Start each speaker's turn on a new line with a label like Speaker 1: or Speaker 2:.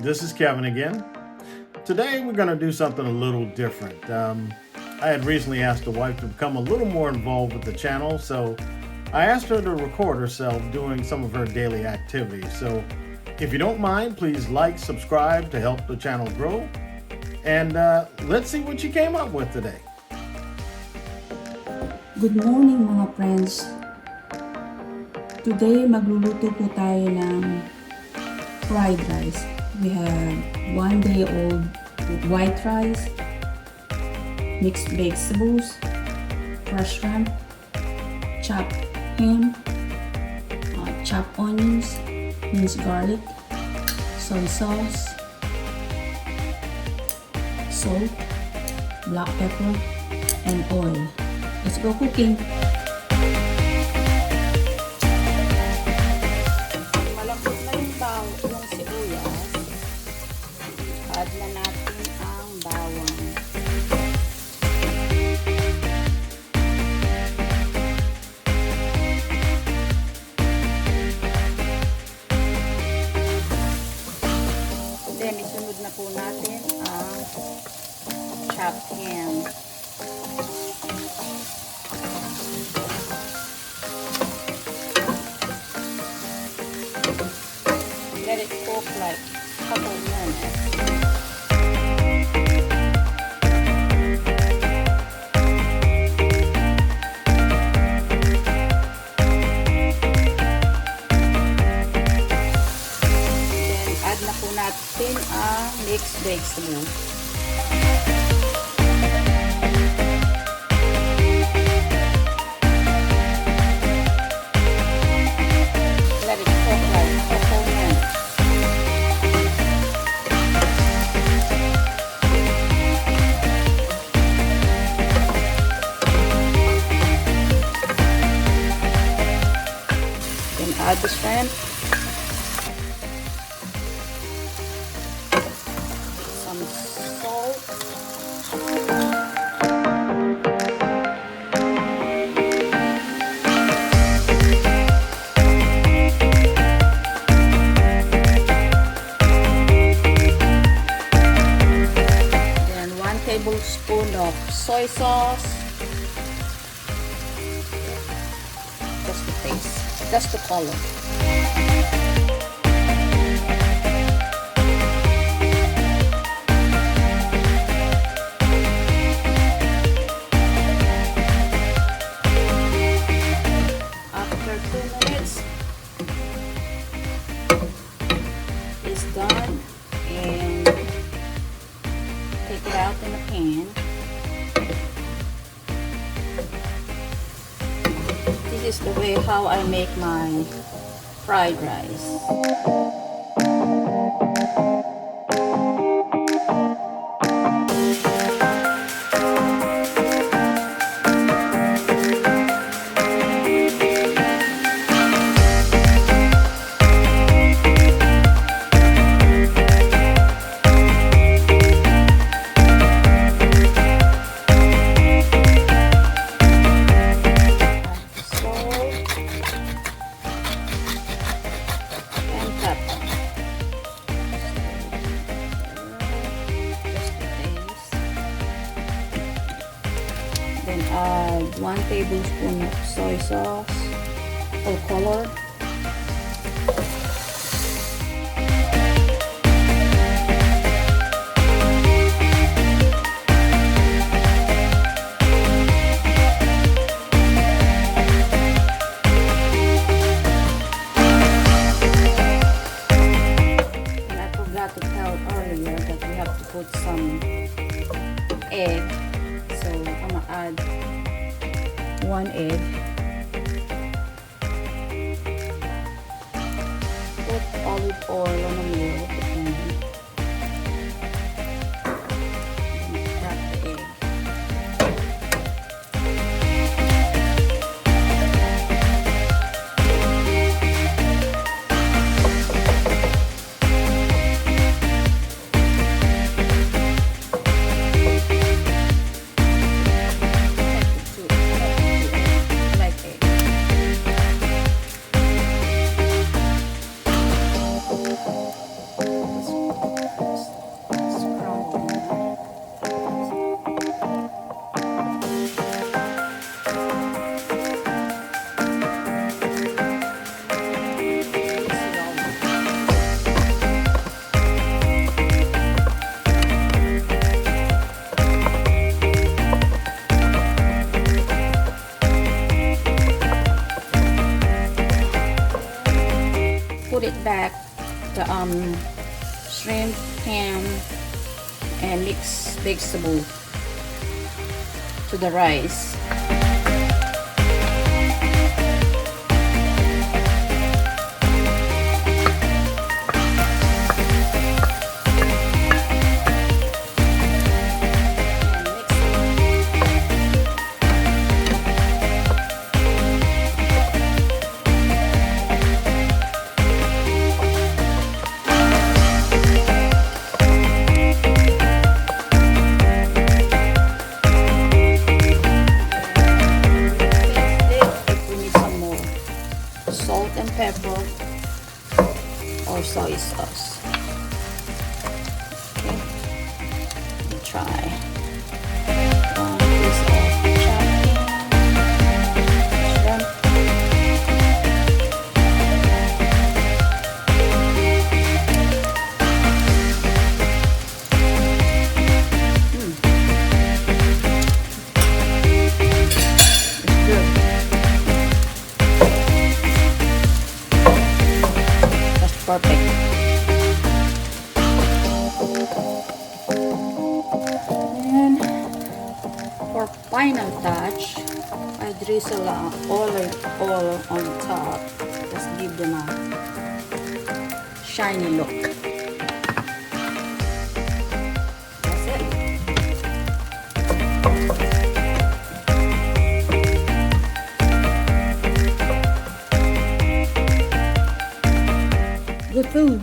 Speaker 1: This is Kevin again. Today we're going to do something a little different. I had recently asked the wife to become a little more involved with the channel, so I asked her to record herself doing some of her daily activities. So if you don't mind, please like, subscribe to help the channel grow. And let's see what she came up with today.
Speaker 2: Good morning mga friends. Today magluluto po tayo ng fried rice. We have 1 day old white rice, mixed vegetables, fresh shrimp, chopped ham, chopped onions, minced garlic, soy sauce, salt, black pepper, and oil. Let's go cooking. Malambot na yung sibuyas. Add na natin ang bawang. Then isunod na po natin ang chopped ham. Let it cook like a couple minutes. Then add na po natin ang mixed vegetables. Let it cook like a couple minutes. Then add the shrimp. Some salt. Then 1 tablespoon of soy sauce. Just to taste, just to color. After 2 minutes, it's done, and take it out in a pan. This is the way how I make my fried rice. Then add 1 tablespoon of soy sauce or color. And I forgot to tell earlier that we have to put some egg. So I'm gonna add 1 egg. Put olive oil on the middle of the pan. Then crack the egg. the shrimp, ham, and mixed vegetable to the rice. Salt and pepper or soy sauce. Okay, let me try. One piece of chopped shrimp. It's good. Perfect. And for final touch, I drizzle olive oil on top. Just give them a shiny look. That's it. Good food.